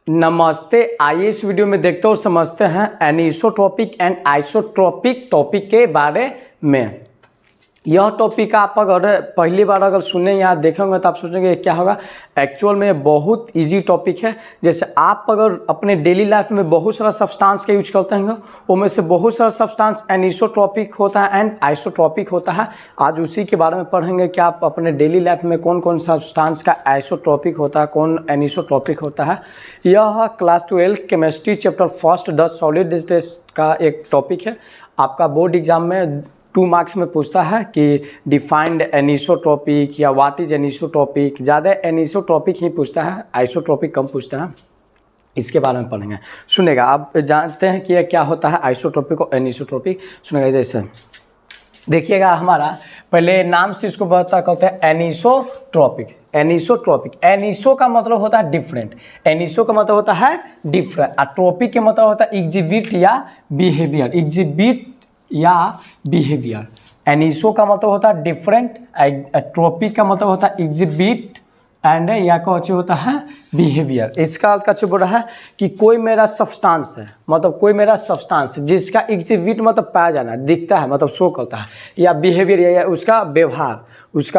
नमस्ते। आइए इस वीडियो में देखते हो समझते हैं एनिसोट्रॉपिक एंड आइसोट्रॉपिक टॉपिक के बारे में। यह टॉपिक आप अगर पहली बार अगर सुने या देखेंगे तो आप सोचेंगे क्या होगा। एक्चुअल में बहुत इजी टॉपिक है। जैसे आप अगर अपने डेली लाइफ में बहुत सारा सब्सटेंस का यूज करते हैं, उनमें से बहुत सारा सब्सटेंस एनिसोट्रॉपिक होता है एंड आइसोट्रॉपिक होता है। आज उसी के बारे में पढ़ेंगे कि आप अपने डेली लाइफ में कौन कौन सब्सटेंस का आइसोट्रॉपिक होता है, कौन एनिसोट्रॉपिक होता है। यह class 12 chemistry chapter first the solid state का एक टॉपिक है। आपका बोर्ड एग्जाम में 2 मार्क्स में पूछता है कि डिफाइंड एनिसोट्रॉपिक या व्हाट इज एनिसोट्रॉपिक। ज़्यादा एनिसोट्रॉपिक ही पूछता है, आइसोट्रॉपिक कम पूछता है। इसके बारे में पढ़ेंगे। सुनेगा, आप जानते हैं कि यह क्या होता है आइसोट्रॉपिक और एनिसोट्रॉपिक। सुनेगा, जैसे देखिएगा हमारा पहले नाम से इसको पता करते हैं एनिसोट्रॉपिक। एनिसोट्रॉपिक, एनिसो का मतलब होता है डिफरेंट, एनिसो का मतलब होता है डिफरेंट, और ट्रॉपिक का मतलब होता है एग्जिबिट या बिहेवियर, एग्जिबिट या बिहेवियर। एनिसो का मतलब होता है डिफरेंट, ट्रॉपिक का मतलब होता है एग्जिबिट एंड या कौन होता है बिहेवियर। इसका अर्थ का बोल रहा है कि कोई मेरा सब्सटेंस है, मतलब कोई मेरा सब्सटेंस जिसका एग्जिबिट मतलब पाया जाना, दिखता है मतलब शो करता है, या बिहेवियर या उसका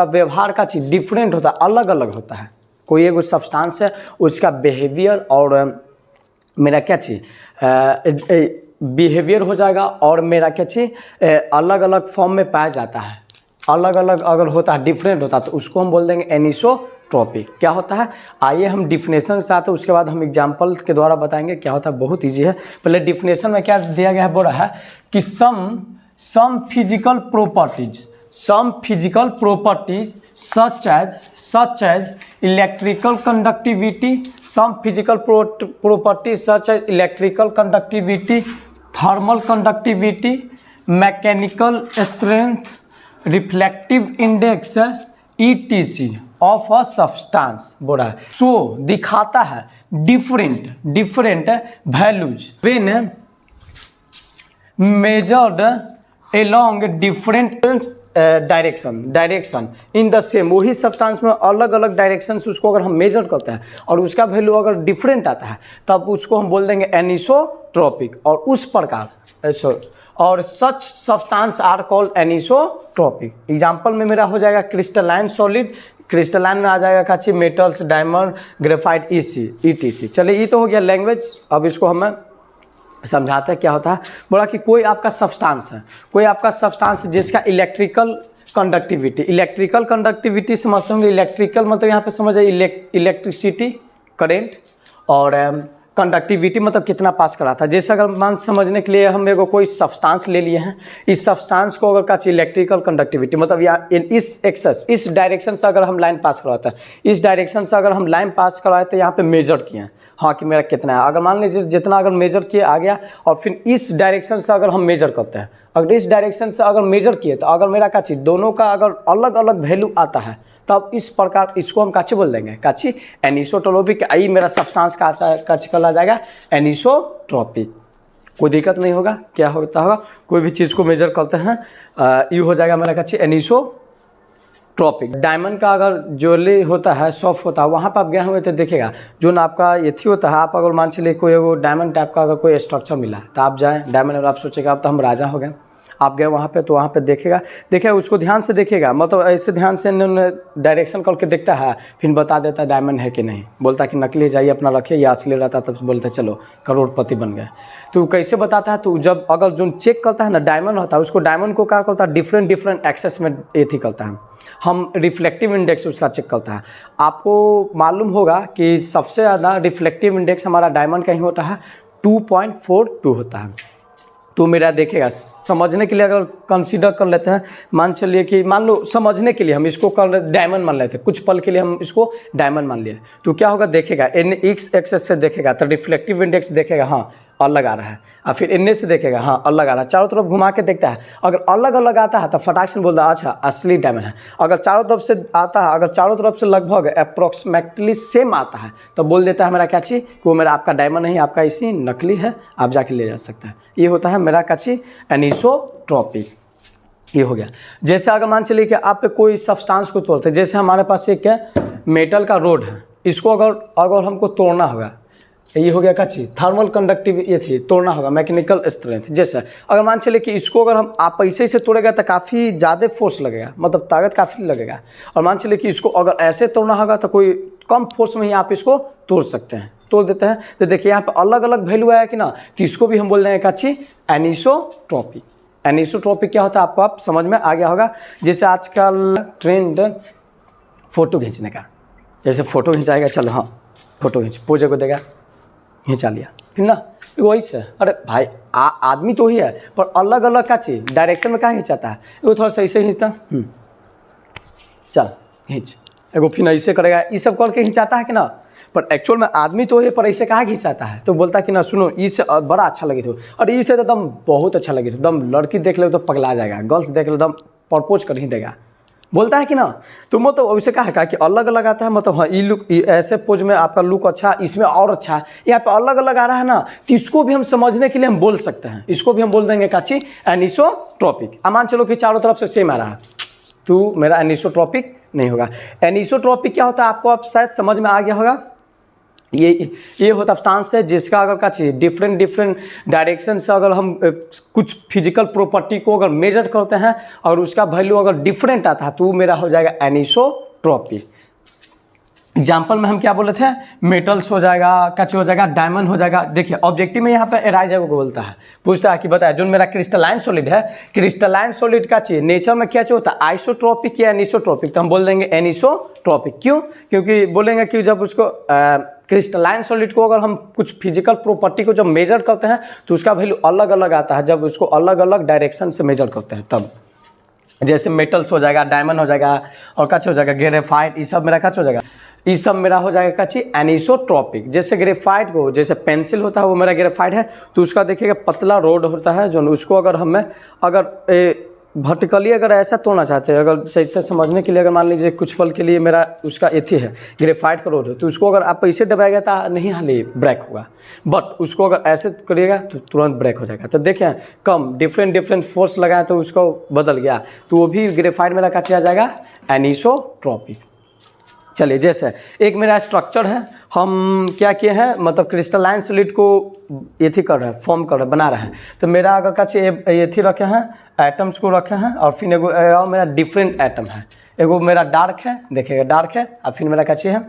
व्यवहार का चीज़ डिफरेंट होता है, अलग अलग होता है। कोई एक सब्सटेंस है, उसका बिहेवियर और मेरा क्या चीज़ बिहेवियर हो जाएगा, और मेरा क्या चीज़ अलग अलग फॉर्म में पाया जाता है। अलग अलग अगर होता है, डिफरेंट होता है, तो उसको हम बोल देंगे एनिसोट्रॉपिक। क्या होता है, आइए हम डिफिनेशन से आते हैं, उसके बाद हम एग्जाम्पल के द्वारा बताएंगे क्या होता है। बहुत ईजी है। पहले डिफिनेशन में क्या दिया गया है, बोल रहा है कि some physical properties such as electrical conductivity, some physical properties such as electrical conductivity, thermal conductivity, mechanical strength, reflective index, etc. of a substance बोल रहा है। so दिखाता है different values when measured along different direction in the same. वही substance में अलग अलग direction से उसको अगर हम मेजर करते हैं और उसका वैल्यू अगर डिफरेंट आता है, तब उसको हम बोल देंगे एनिसोट्रॉपिक। और उस प्रकार और such substance are called anisotropic. Example में मेरा हो जाएगा क्रिस्टलाइन सॉलिड, क्रिस्टलाइन में आ जाएगा काची मेटल्स, डायमंड, ग्रेफाइट, ETC। चलिए, ये तो हो गया लैंग्वेज। अब इसको हमें समझाते हैं क्या होता है। बोला कि कोई आपका सब्सटेंस है, कोई आपका सब्सटेंस जिसका इलेक्ट्रिकल कंडक्टिविटी समझते होंगे। इलेक्ट्रिकल मतलब यहाँ पे समझिए इलेक्ट्रिसिटी, करेंट, और कंडक्टिविटी मतलब कितना पास करा था। जैसे अगर मान समझने के लिए हम कोई सब्सटेंस ले लिए हैं, इस सब्सटेंस को अगर का इलेक्ट्रिकल कंडक्टिविटी मतलब या इस डायरेक्शन से अगर हम लाइन पास करवाते हैं, इस डायरेक्शन से अगर हम लाइन पास करवाए तो यहाँ पे मेजर किए हैं, हाँ कि मेरा कितना है। अगर मान लीजिए जितना अगर मेजर किए आ गया, और फिर इस डायरेक्शन से अगर हम मेजर करते हैं, अगर इस डायरेक्शन से अगर मेजर किए तो अगर मेरा काची दोनों का अगर अलग अलग वैल्यू आता है, तब इस प्रकार इसको हम काची बोल देंगे, काची एनिसोट्रॉपिक। आई मेरा सब्सटेंस काची कहा जाएगा एनिसोट्रॉपिक। कोई दिक्कत नहीं होगा। क्या होता होगा, कोई भी चीज़ को मेजर करते हैं, ये हो जाएगा मेरा काची एनिसोट्रॉपिक। डायमंड का अगर ज्वेलरी होता है, सॉफ्ट होता है, वहाँ पर आप गए होंगे तो देखेगा जो ना आपका ये थी होता है। आप अगर मान चलिए कोई वो डायमंड टाइप का अगर कोई स्ट्रक्चर मिला तो आप जाएँ डायमंड, और आप सोचेगा अब तो हम राजा हो गए। आप गए वहाँ पे तो वहाँ पे देखेगा उसको ध्यान से देखेगा, मतलब ऐसे ध्यान से डायरेक्शन करके देखता है, फिर बता देता है डायमंड है कि नहीं। बोलता है कि नकली जाइए अपना रखिए, या असली रहता तब बोलते चलो करोड़पति बन गए। तो कैसे बताता है, तो जब अगर जो चेक करता है ना डायमंड होता है, उसको डायमंड को क्या करता है, डिफरेंट एक्सेस में एथी करता है। हम रिफ्लेक्टिव इंडेक्स उसका चेक करता है। आपको मालूम होगा कि सबसे ज़्यादा रिफ्लेक्टिव इंडेक्स हमारा डायमंड का ही होता है, 2.42 होता है। तो मेरा देखेगा, समझने के लिए अगर कंसीडर कर लेते हैं, मान चलिए कि मान लो समझने के लिए हम इसको कर डायमंड मान लेते हैं, कुछ पल के लिए हम इसको डायमंड मान लिए, तो क्या होगा देखेगा x एक्सेस से देखेगा तो रिफ्लेक्टिव इंडेक्स देखेगा हाँ अलग आ रहा है, और फिर इनने से देखेगा हाँ अलग आ रहा है। चारों तरफ घुमा के देखता है, अगर अलग अलग आता है तो फटाक से बोलता है अच्छा असली डायमंड है। अगर चारों तरफ से आता है, अगर चारों तरफ से लगभग अप्रोक्सीमेटली सेम आता है, तो बोल देता है मेरा क्या चीज़ कि वो मेरा आपका डायमंड नहीं, आपका इसी नकली है, आप जाके ले जा सकते हैं। ये होता है मेरा क्या चीज़ एनिसोट्रॉपिक। ये हो गया। जैसे अगर मान चलिए कि आप पे कोई सब्सटेंस को तोड़ते हैं, जैसे हमारे पास एक क्या मेटल का रोड है, इसको अगर हमको तोड़ना होगा, ये हो गया क्या चीज़, थर्मल कंडक्टिव ये थी, तोड़ना होगा मैकेनिकल स्ट्रेंथ। जैसे अगर मान चले कि इसको अगर हम आप ऐसे से तोड़ेगा तो काफ़ी ज़्यादा फोर्स लगेगा, मतलब ताकत काफ़ी लगेगा। और मान चले कि इसको अगर ऐसे तोड़ना होगा तो कोई कम फोर्स में ही आप इसको तोड़ सकते हैं, तोड़ देते हैं। तो देखिए यहाँ पर अलग अलग वैल्यू आया कि ना, तो इसको भी हम बोल रहे हैं क्या चीज़, एनिसोट्रॉपिक। एनिसोट्रॉपिक क्या होता है आपको आप समझ में आ गया होगा। जैसे आजकल ट्रेंड फ़ोटो खींचने का, जैसे फ़ोटो खिंचाएगा, चलो हाँ फ़ोटो खींच, पोजे को देगा, खिंचा लिया, फिर ना वही से, अरे भाई आदमी तो ही है पर अलग अलग का चीज़ डायरेक्शन में कहाँ खिंचाता है, वो थोड़ा सा ऐसे खींचता, चल खींच, एगो फिर ऐसे करेगा, ये सब करके खिंचाता है कि ना। पर एक्चुअल में आदमी तो है, पर ऐसे कहाँ खिंचाता है, तो बोलता है कि ना सुनो इससे बड़ा अच्छा लगे थे, और इससे तो एकदम बहुत अच्छा लगे थे, एकदम लड़की देख ले तो पगला जाएगा, गर्ल्स देख ले एकदम प्रपोज कर ही देगा, बोलता है कि ना। तो मतलब वैसे कहा कि अलग अलग आता है, मतलब हाँ ये लुक ऐसे पोज में आपका लुक अच्छा, इसमें और अच्छा है, यहाँ पे अलग अलग आ रहा है ना, तो इसको भी हम समझने के लिए हम बोल सकते हैं, इसको भी हम बोल देंगे काची एनिसोट्रॉपिक। अब मान चलो कि चारों तरफ से सेम आ रहा है, तो मेरा एनिसोट्रॉपिक नहीं होगा। एनिसोट्रॉपिक क्या होता है आपको आप शायद समझ में आ गया होगा, ये होता स्टांस है जिसका अगर क्या चाहिए डिफरेंट डायरेक्शन से अगर हम कुछ फिजिकल प्रॉपर्टी को अगर मेजर करते हैं और उसका वैल्यू अगर डिफरेंट आता है तो मेरा हो जाएगा एनिसोट्रॉपिक। एग्जाम्पल में हम क्या बोले थे, मेटल्स हो जाएगा, कच हो जाएगा, डायमंड हो जाएगा। देखिए ऑब्जेक्टिव में यहाँ पे एराइजर को बोलता है, पूछता है कि बताया जो मेरा क्रिस्टलाइन सॉलिड है, क्रिस्टलाइन सॉलिड का चाहिए नेचर में क्या चाहिए होता है, आइसोट्रॉपिक या एनिसोट्रॉपिक, तो हम बोल देंगे एनिसोट्रॉपिक। क्यों, क्योंकि बोलेंगे कि जब उसको क्रिस्टलाइन सॉलिड को अगर हम कुछ फिजिकल प्रॉपर्टी को जब मेजर करते हैं तो उसका वैल्यू अलग अलग आता है, जब उसको अलग अलग डायरेक्शन से मेजर करते हैं तब। जैसे मेटल्स हो जाएगा, डायमंड हो जाएगा और कच हो जाएगा, ग्रेफाइट, ये सब मेरा कच हो जाएगा, ये सब मेरा हो जाएगा कच्ची एनिसोट्रॉपिक। जैसे ग्रेफाइट को, जैसे पेंसिल होता है वो मेरा ग्रेफाइट है, तो उसका देखिएगा पतला रोड होता है जो उसको अगर हमें अगर वर्टिकली अगर ऐसा तोड़ना चाहते हैं, अगर सही से समझने के लिए अगर मान लीजिए कुछ पल के लिए मेरा उसका एथी है ग्रेफाइट का रोड है, तो उसको अगर आप ऐसे दबाएगा तो नहीं हाली ब्रेक होगा, बट उसको अगर ऐसे करिएगा तो तुरंत ब्रेक हो जाएगा। तो देखें कम डिफरेंट फोर्स लगाए तो उसको बदल गया, तो वो भी ग्रेफाइट मेरा क्या किया जाएगा एनिसोट्रॉपिक। चलिए जैसे एक मेरा स्ट्रक्चर है, हम क्या किए हैं, मतलब क्रिस्टलाइन सॉलिड को एथी कर रहे हैं, फॉर्म कर रहे हैं, बना रहे हैं। तो मेरा अगर कच्चे एथी रखे हैं, एटम्स को रखे हैं, और फिर एगो मेरा डिफरेंट एटम है, एगो मेरा डार्क है, देखिएगा डार्क है, और फिर मेरा कच्चे है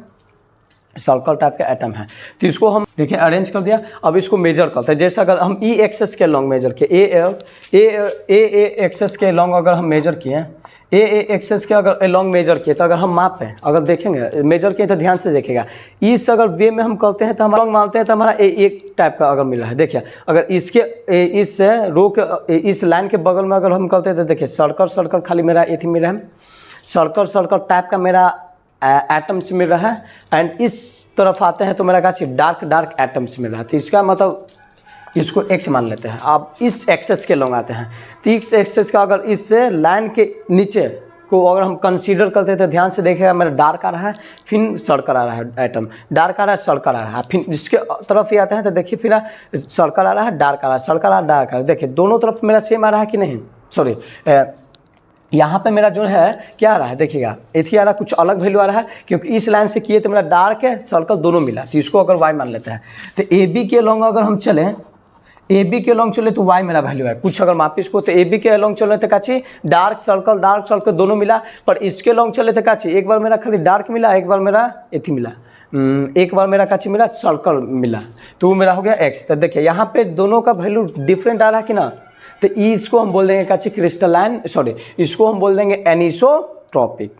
सर्कल टाइप का एटम है। तो इसको हम देखिए अरेंज कर दिया, अब इसको मेजर करते हैं। जैसे अगर हम ई एक्सेस के लॉन्ग मेजर किए, ए एक्सेस के लॉन्ग अगर हम मेजर किए, ए एक्सेस के अगर लॉन्ग मेजर किए, तो अगर हम मापें, अगर देखेंगे मेजर किए तो ध्यान से देखिएगा, इस अगर वे में हम करते हैं तो हम लॉन्ग मानते हैं तो हमारा एक टाइप का अगर मिला है। देखिए अगर इसके इस रो के इस लाइन के बगल में अगर हम करते हैं तो देखिए सर्कल खाली मेरा एथी मिला है, सर्कल टाइप का मेरा एटम्स मिल रहा है, एंड इस तरफ आते हैं तो मेरा क्या चाहिए डार्क एटम्स मिल रहा है। तो इसका मतलब इसको एक्स मान लेते हैं। अब इस एक्सेस के लॉन्ग आते हैं, तो इस एक्सेस का अगर इस लाइन के नीचे को अगर हम कंसीडर करते हैं तो ध्यान से देखिएगा मेरा डार्क आ रहा है, फिर सर्कल आ रहा है, एटम डार्क आ रहा है, सर्कल आ रहा है, फिर इसके तरफ ही आते हैं तो देखिए फिर सर्कल आ रहा है, डार्क आ रहा है, सर्कल आ रहा है, डार्क आ रहा है। देखिए दोनों तरफ मेरा सेम आ रहा है कि नहीं, सॉरी यहाँ पे मेरा जो है क्या आ रहा है, देखिएगा एथी आ रहा है, कुछ अलग वैल्यू आ रहा है, क्योंकि इस लाइन से किए तो मेरा डार्क है, सर्कल दोनों मिला, तो इसको अगर वाई मान लेते हैं। तो ए बी के लॉन्ग अगर हम चलें, ए बी के लॉन्ग चले तो वाई मेरा वैल्यू है, कुछ अगर मापी इसको, तो ए बी के लॉन्ग चले तो काची डार्क सर्कल दोनों मिला, पर इसके लॉन्ग चले तो काची एक बार मेरा खाली डार्क मिला, एक बार मेरा एथी मिला, एक बार मेरा काची मिला सर्कल मिला, तो वो मेरा हो गया एक्स। तो देखिए यहाँ पे दोनों का वैल्यू डिफरेंट आ रहा है कि ना, तो इसको हम बोल देंगे काची क्रिस्टलाइन, सॉरी इसको हम बोल देंगे एनिसोट्रॉपिक।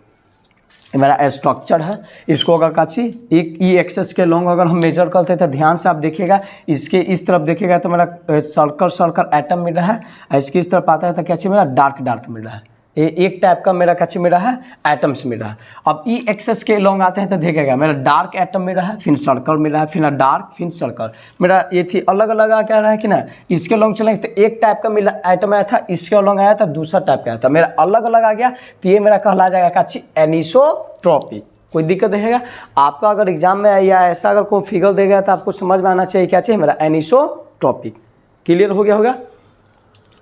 मेरा स्ट्रक्चर है, इसको अगर काची एक ई एक्सेस के लॉन्ग अगर हम मेजर करते हैं तो ध्यान से आप देखिएगा, इसके इस तरफ देखिएगा तो मेरा सर्कल एटम मिल रहा है, इसके इस तरफ आता है तो क्या चाहिए मेरा डार्क मिल रहा है, एक टाइप का मेरा क्या मिल रहा है एटम्स मिल रहा है। अब ई एक्सेस के लॉन्ग आते हैं तो देखिएगा मेरा डार्क एटम मिल रहा है, फिर सर्कल मिल रहा है, फिर डार्क, फिर सर्कल, मेरा ये थी अलग अलग आ क्या रहा है कि ना। इसके लॉन्ग चलेंगे तो एक टाइप का मिला एटम आया था, इसके लॉन्ग आया था दूसरा टाइप का आया था, मेरा अलग अलग आ गया, तो ये मेरा कहला जाएगा काची एनिसोट्रॉपिक। कोई दिक्कत नहीं है आपका, अगर एग्जाम में या ऐसा अगर कोई फिगर देगा तो आपको समझ में आना चाहिए क्या चाहिए मेरा एनिसोट्रॉपिक। क्लियर हो गया होगा,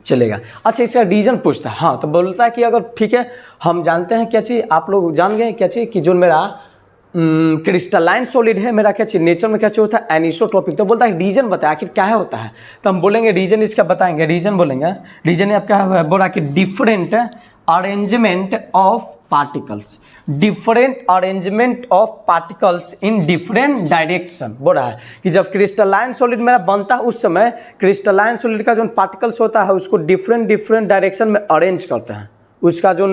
चलेगा। अच्छा इसका रीजन पूछता है, हाँ तो बोलता है कि अगर ठीक है हम जानते हैं क्या चाहिए, आप लोग जान गए क्या चाहिए कि जो मेरा क्रिस्टलाइन सॉलिड है मेरा क्या चाहिए नेचर में क्या चाहिए होता है एनिसोट्रॉपिक। तो बोलता है रीजन बताए आखिर क्या है होता है, तो हम बोलेंगे रीजन इसका बताएंगे, रीजन बोलेंगे, रीजन आप क्या है बोला कि different arrangement of particles, different arrangement of particles in different direction. बोल रहा है कि जब क्रिस्टलाइन सॉलिड मेरा बनता है उस समय क्रिस्टलाइन सॉलिड का जो पार्टिकल्स होता है उसको डिफरेंट डिफरेंट डायरेक्शन में अरेंज करते हैं, उसका जो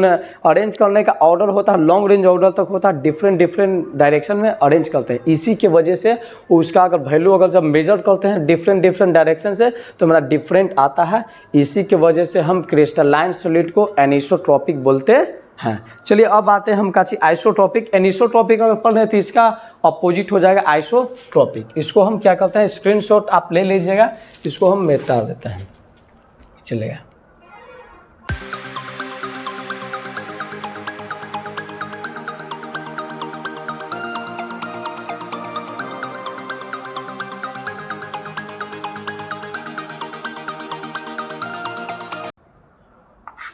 अरेंज करने का ऑर्डर होता है लॉन्ग रेंज ऑर्डर तक होता है, डिफरेंट डिफरेंट डायरेक्शन में अरेंज करते हैं। इसी की वजह से उसका अगर वैल्यू अगर जब मेजर करते हैं डिफरेंट डिफरेंट डायरेक्शन से तो मेरा डिफरेंट आता है। इसी की वजह से हम क्रिस्टलाइन सॉलिड को एनिसोट्रॉपिक बोलते हैं। चलिए अब आते हैं हम काची आइसोट्रॉपिक। एनिसोट्रॉपिक अगर पढ़ रहे तो इसका अपोजिट हो जाएगा आइसोट्रॉपिक। इसको हम क्या करते हैं स्क्रीनशॉट आप ले लीजिएगा, इसको हम मिटा देते हैं, चलेगा।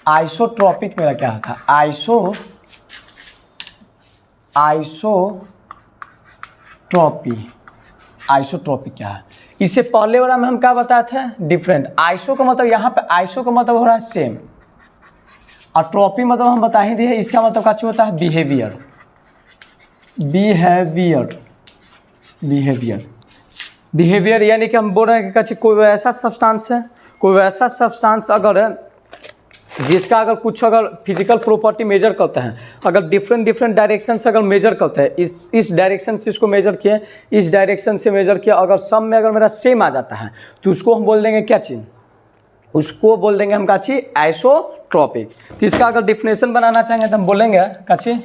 आइसोट्रॉपिक मेरा क्या था आइसोट्रॉपिक क्या है, इससे पहले वाला में हम क्या बताए थे डिफरेंट। आइसो का मतलब यहाँ पे आइसो का मतलब हो रहा है सेम, और ट्रॉपी मतलब हम बता ही दिए इसका मतलब क्या होता है बिहेवियर, बिहेवियर यानी कि हम बोल रहे हैं कि कोई ऐसा सब्सटेंस अगर जिसका अगर कुछ अगर फिजिकल प्रॉपर्टी मेजर करते हैं, अगर डिफरेंट डिफरेंट डायरेक्शन से अगर मेजर करते हैं, इस डायरेक्शन से इसको मेजर किए, इस डायरेक्शन से मेजर किया, अगर सब में अगर मेरा सेम आ जाता है तो उसको हम बोल देंगे क्या चीज़, उसको बोल देंगे हम क्या चीज़ आइसोट्रॉपिक। तो इसका अगर डिफिनेशन बनाना चाहेंगे तो हम बोलेंगे क्या चीज़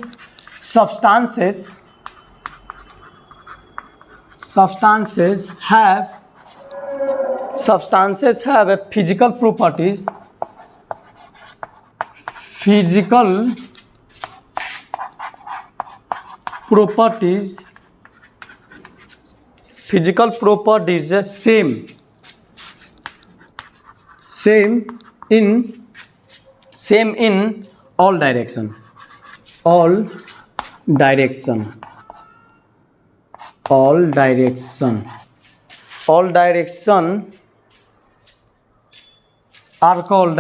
substances have a physical properties same in all direction are called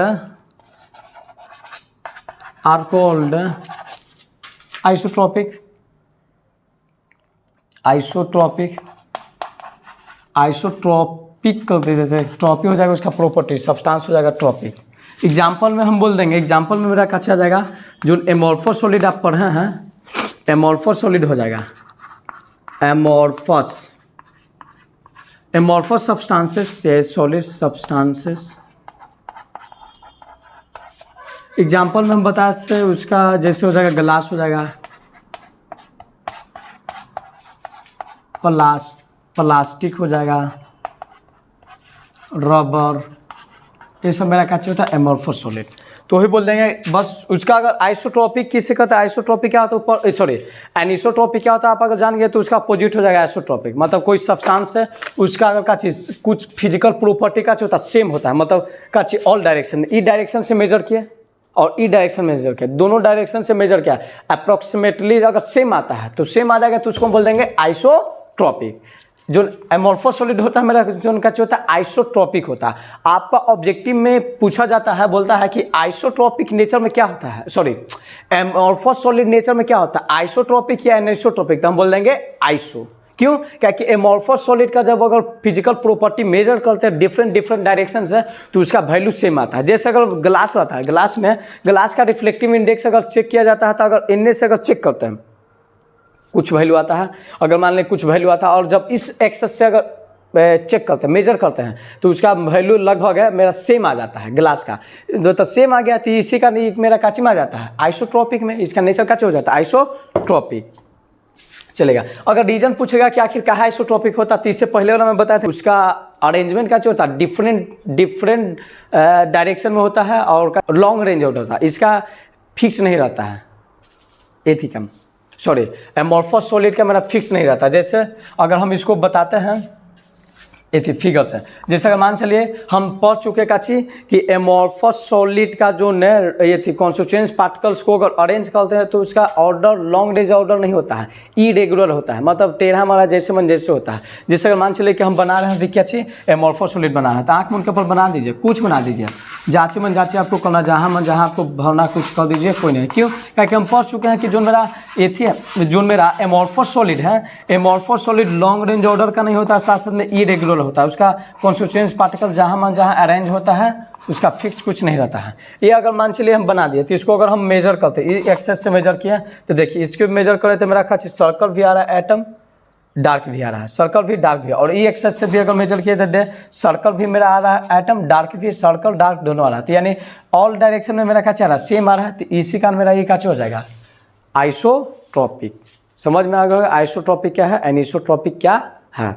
isotropic कर देते थे, ट्रॉपी हो जाएगा उसका प्रॉपर्टी, सब्सटेंस हो जाएगा ट्रॉपिक। एग्जाम्पल में हम बोल देंगे, एग्जाम्पल में मेरा अच्छा जाएगा जो एमॉर्फस सॉलिड आप पढ़े हैं, एमॉर्फस सॉलिड हो जाएगा amorphous substances solid substances. Example में हम बता सकते उसका जैसे हो जाएगा ग्लास हो जाएगा, प्लास्टिक हो जाएगा, रबर, ये सब मेरा क्या होता है एमॉर्फस सॉलिड। तो वही बोल देंगे बस। उसका अगर आइसोट्रॉपिक किससे कहता है, आइसोट्रॉपिक क्या होता है ऊपर, सॉरी एनिसोट्रॉपिक क्या होता है आप अगर जान गए तो उसका अपोजिट हो जाएगा आइसोट्रॉपिक। मतलब कोई सब्सटेंस है उसका अगर क्या चीज़ कुछ फिजिकल प्रॉपर्टी का होता है सेम होता है, मतलब क्या चीज़ ऑल डायरेक्शन, ई डायरेक्शन से मेजर किए और ई डायरेक्शन मेजर किया, दोनों डायरेक्शन से मेजर किया, अप्रॉक्सीमेटली अगर सेम आता है तो सेम आ जाएगा तो उसको बोल देंगे आइसोट्रॉपिक। जो एमॉर्फस सॉलिड होता है मेरा जो उनका होता है आइसोट्रॉपिक होता है। आपका ऑब्जेक्टिव में पूछा जाता है, बोलता है कि आइसोट्रॉपिक नेचर में क्या होता है, सॉरी एमॉर्फस सॉलिड नेचर में क्या होता है आइसोट्रॉपिक या एनिसोट्रॉपिक, तो हम बोल देंगे आइसो। क्यों, क्या कि एमॉर्फस सॉलिड का जब अगर फिजिकल प्रॉपर्टी मेजर करते हैं डिफरेंट डिफरेंट डायरेक्शन से तो उसका वैल्यू सेम आता है। जैसे अगर ग्लास रहता है, ग्लास का रिफ्लेक्टिव इंडेक्स अगर चेक किया जाता है तो अगर इनने से अगर चेक करते हैं कुछ वैल्यू आता है, अगर मान लें कुछ वैल्यू आता है और जब इस एक्सेस से अगर चेक करते हैं मेजर करते हैं तो उसका वैल्यू लगभग है मेरा सेम आ जाता है ग्लास का, तो सेम आ गया तो इसी का मेरा काची में आ जाता है आइसोट्रॉपिक में, इसका नेचर काची हो जाता है आइसोट्रॉपिक। चलेगा। अगर रीजन पूछेगा कि आखिर कहाँ आइसोट्रॉपिक होता है तो इससे पहले वाला मैं बताया था उसका अरेंजमेंट का होता है डिफरेंट डायरेक्शन में होता है और लॉन्ग रेंज होता है, इसका फिक्स नहीं रहता है। एथिकम सॉरी एमॉर्फस सॉलिड का मेरा फिक्स नहीं रहता। जैसे अगर हम इसको बताते हैं ये थी फिगर्स है। जैसे अगर मान चलिए हम पढ़ चुके का चीज कि एमोर्फस सॉलिड का जो न ये थी कॉन्स्टिट्यूएंट्स पार्टिकल्स को अगर अरेंज करते हैं तो उसका ऑर्डर लॉन्ग डिज ऑर्डर नहीं होता है, इरेगुलर होता है, मतलब टेढ़ा मारा जैसे मन जैसे होता है। जैसे अगर मान चलिए कि हम बना रहे हैं क्या चीज एमोर्फस सॉलिड बना रहे हैं तो आँख मन के ऊपर बना दीजिए, कुछ बना दीजिए, जांचे मन जांचे आपको करना, जहाँ मन जहाँ आपको भावना कुछ कर दीजिए, कोई नहीं। क्यों? क्योंकि हम पढ़ चुके हैं कि जो मेरा ये थी जो मेरा एमोर्फस सॉलिड है, amorphous solid long range order का नहीं होता, साथ साथ में इरेगुलर होता है। उसका कॉन्स्टिट्यूएंट्स पार्टिकल जहाँ मन जहाँ अरेंज होता है उसका फिक्स कुछ नहीं रहता है। ये अगर मान चलिए हम बना दिए तो इसको अगर हम मेजर करते हैं, ये एक्सेस से मेजर किया तो देखिए इसको मेजर करें तो मेरा कुछ सर्कल भी आ रहा है, एटम डार्क भी आ रहा है, सर्कल भी डार्क भी, और ई एक्सेस से भी अगर मेजर किया तो सर्कल भी मेरा आ रहा है, एटम डार्क भी, सर्कल डार्क दोनों आ रहा है। तो यानी ऑल डायरेक्शन में मेरा क्या चल रहा है, सेम आ रहा है। तो इसी कारण मेरा ये क्या हो जाएगा, आइसोट्रोपिक। समझ में आ गया आइसोट्रोपिक क्या है, एनिसोट्रोपिक क्या है।